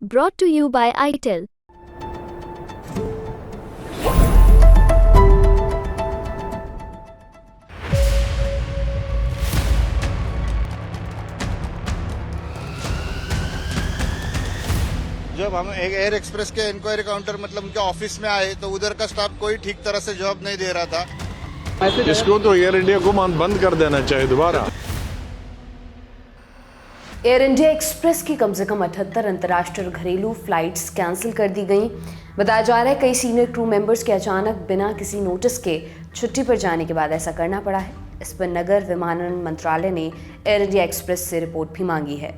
Brought to you by ITEL. जब हम एक एयर एक्सप्रेस के इंक्वायरी काउंटर मतलब उनके ऑफिस में आए तो उधर का स्टाफ कोई ठीक तरह से जवाब नहीं दे रहा था। इसको तो एयर इंडिया को बंद कर देना चाहिए दोबारा। एयर इंडिया एक्सप्रेस की कम से कम 78 अंतर्राष्ट्रीय घरेलू फ्लाइट्स कैंसिल कर दी गई। बताया जा रहा है कई सीनियर क्रू मेंबर्स के अचानक बिना किसी नोटिस के छुट्टी पर जाने के बाद ऐसा करना पड़ा है। इस पर नगर विमानन मंत्रालय ने एयर इंडिया एक्सप्रेस से रिपोर्ट भी मांगी है।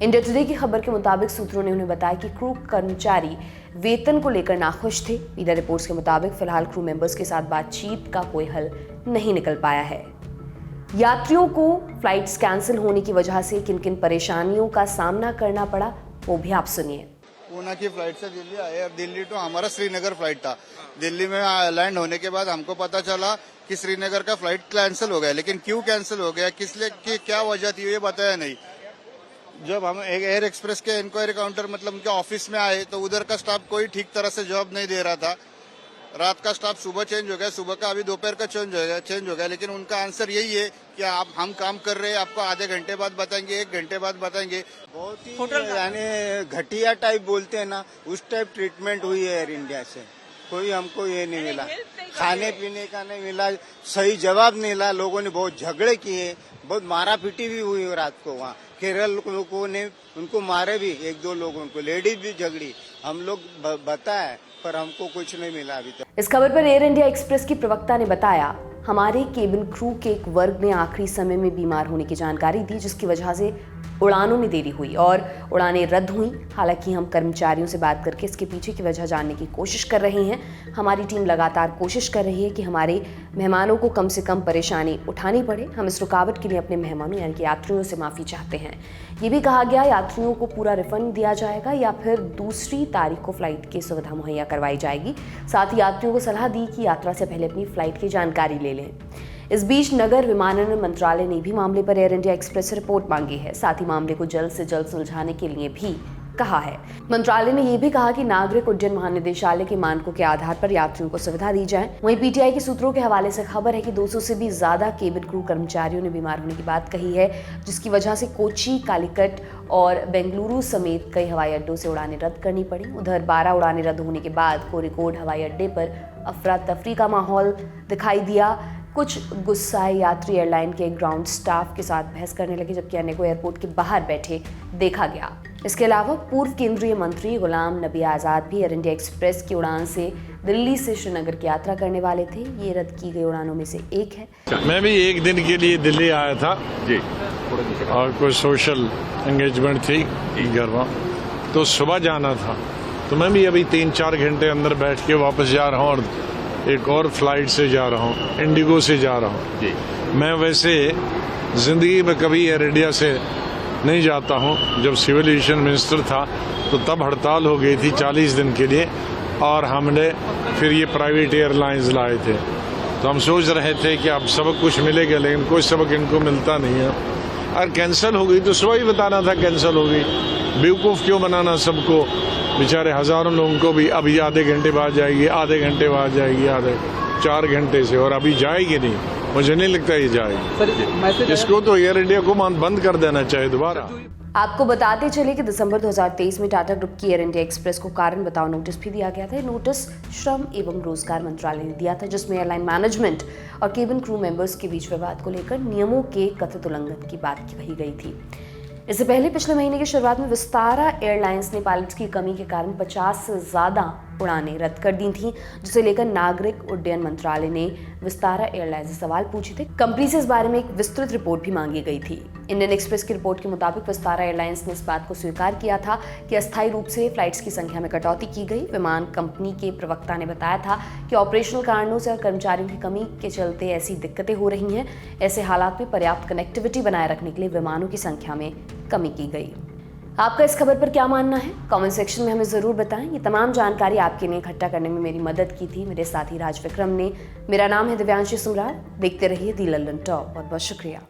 इंडिया टुडे की खबर के मुताबिक सूत्रों ने उन्हें बताया कि क्रू कर्मचारी वेतन को लेकर नाखुश थे। मीडिया रिपोर्ट्स के मुताबिक फिलहाल क्रू मेंबर्स के साथ बातचीत का कोई हल नहीं निकल पाया है। यात्रियों को फ्लाइट्स कैंसिल होने की वजह से किन किन परेशानियों का सामना करना पड़ा वो भी आप सुनिए। पूना की फ्लाइट से दिल्ली आए। अब दिल्ली तो हमारा श्रीनगर फ्लाइट था। दिल्ली में लैंड होने के बाद हमको पता चला कि श्रीनगर का फ्लाइट कैंसिल हो गया, लेकिन क्यों कैंसिल हो गया, किस लिए क्या वजह थी ये बताया नहीं। जब हम एक एयर एक्सप्रेस के इंक्वायरी काउंटर मतलब उनके ऑफिस में आए तो उधर का स्टाफ कोई ठीक तरह से जवाब नहीं दे रहा था। रात का स्टाफ सुबह चेंज हो गया, सुबह का अभी दोपहर का चेंज हो गया, लेकिन उनका आंसर यही है कि हम काम कर रहे हैं, आपको आधे घंटे बाद बताएंगे, 1 घंटे बाद बताएंगे। बहुत ही यानी घटिया टाइप बोलते हैं ना, उस टाइप ट्रीटमेंट हुई है एयर इंडिया से। कोई हमको ये नहीं मिला, खाने पीने का नहीं मिला, सही जवाब नहीं मिला। लोगों ने बहुत झगड़े किए, बहुत मारा पीटी भी हुई रात को। वहाँ केरल लोगों ने उनको मारे भी, 1-2 लोगों को, लेडीज भी झगड़ी। हम लोग बताए पर हमको कुछ नहीं मिला अभी तक। इस खबर पर एयर इंडिया एक्सप्रेस की प्रवक्ता ने बताया, हमारे केबिन क्रू के एक वर्ग ने आखिरी समय में बीमार होने की जानकारी दी, जिसकी वजह से उड़ानों में देरी हुई और उड़ानें रद्द हुई। हालांकि हम कर्मचारियों से बात करके इसके पीछे की वजह जानने की कोशिश कर रहे हैं। हमारी टीम लगातार कोशिश कर रही है कि हमारे मेहमानों को कम से कम परेशानी उठानी पड़े। हम इस रुकावट के लिए अपने मेहमानों यानी कि यात्रियों से माफ़ी चाहते हैं। ये भी कहा गया यात्रियों को पूरा रिफंड दिया जाएगा या फिर दूसरी तारीख को फ्लाइट की सुविधा मुहैया करवाई जाएगी। साथ ही यात्रियों को सलाह दी कि यात्रा से पहले अपनी फ्लाइट की जानकारी ले लें। इस बीच नगर विमानन मंत्रालय ने भी मामले पर एयर इंडिया एक्सप्रेस से रिपोर्ट मांगी है। साथ ही मामले को जल्द से जल्द सुलझाने के लिए भी कहा है। मंत्रालय ने यह भी कहा कि नागरिक उड्डयन महानिदेशालय के मानकों के आधार पर यात्रियों को सुविधा दी जाए। वहीं पीटीआई के सूत्रों के हवाले से खबर है कि 200 से भी ज्यादा केबिन क्रू कर्मचारियों ने बीमार होने की बात कही है, जिसकी वजह से कोची, कालीकट और बेंगलुरु समेत कई हवाई अड्डों से उड़ानें रद्द करनी पड़ी। उधर 12 उड़ानें रद्द होने के बाद कोरिकोड हवाई अड्डे पर अफरा तफरी का माहौल दिखाई दिया। कुछ गुस्साए यात्री एयरलाइन के ग्राउंड स्टाफ के साथ बहस करने लगे, जबकि अन्य को एयरपोर्ट के बाहर बैठे देखा गया। इसके अलावा पूर्व केंद्रीय मंत्री गुलाम नबी आज़ाद भी एयर इंडिया एक्सप्रेस की उड़ान से दिल्ली से श्रीनगर की यात्रा करने वाले थे। ये रद्द की गई उड़ानों में से एक है। मैं भी एक दिन के लिए दिल्ली आया था जी, और कोई सोशल एंगेजमेंट थी घर में, तो सुबह जाना था। तो मैं भी अभी 3-4 घंटे अंदर बैठ के वापस जा रहा हूँ और एक और फ्लाइट से जा रहा हूँ, इंडिगो से जा रहा हूँ जी। मैं वैसे जिंदगी में कभी एयर इंडिया से नहीं जाता हूँ। जब सिविल एविएशन मिनिस्टर था तो तब हड़ताल हो गई थी 40 दिन के लिए, और हमने फिर ये प्राइवेट एयरलाइंस लाए थे। तो हम सोच रहे थे कि अब सबक कुछ मिलेगा, लेकिन कोई सबक इनको मिलता नहीं है। और कैंसिल हो गई तो सुबह ही बताना था कैंसिल हो गई। बेवकूफ़ क्यों बनाना सबको, बेचारे हजारों लोगों को भी अभी आधे घंटे बाद जाएगी, आधे घंटे बाद जाएगी, 4 घंटे से, और अभी जाएगी नहीं। मुझे नहीं लगता ये जाएगी। इसको तो एयर इंडिया को बंद कर देना चाहिए दोबारा। आपको बताते चले कि दिसंबर 2023 में टाटा ग्रुप की एयर इंडिया एक्सप्रेस को कारण बताओ नोटिस भी दिया गया था। नोटिस श्रम एवं रोजगार मंत्रालय ने दिया था, जिसमें एयरलाइन मैनेजमेंट और केबिन क्रू मेंबर्स के बीच विवाद को लेकर नियमों के कथित उल्लंघन की बात कही गई थी। इससे पहले पिछले महीने की शुरुआत में विस्तारा एयरलाइंस ने पायलट्स की कमी के कारण 50 से ज्यादा उड़ानें रद्द कर दी थीं, जिसे लेकर नागरिक उड्डयन मंत्रालय ने विस्तारा एयरलाइंस से सवाल पूछे थे। कंपनी से इस बारे में एक विस्तृत रिपोर्ट भी मांगी गई थी। इंडियन एक्सप्रेस की रिपोर्ट के मुताबिक विस्तारा एयरलाइंस ने इस बात को स्वीकार किया था कि अस्थायी रूप से फ्लाइट्स की संख्या में कटौती की गई। विमान कंपनी के प्रवक्ता ने बताया था कि ऑपरेशनल कारणों से और कर्मचारियों की कमी के चलते ऐसी दिक्कतें हो रही हैं। ऐसे हालात में पर्याप्त कनेक्टिविटी बनाए रखने के लिए विमानों की संख्या में कमी की गई। आपका इस खबर पर क्या मानना है, कमेंट सेक्शन में हमें जरूर बताएं। ये तमाम जानकारी आपके लिए इकट्ठा करने में मेरी मदद की थी मेरे साथी राज विक्रम ने। मेरा नाम है दिव्यांशी सुमरार। देखते रहिए दी लल्लन टॉप। बहुत बहुत शुक्रिया।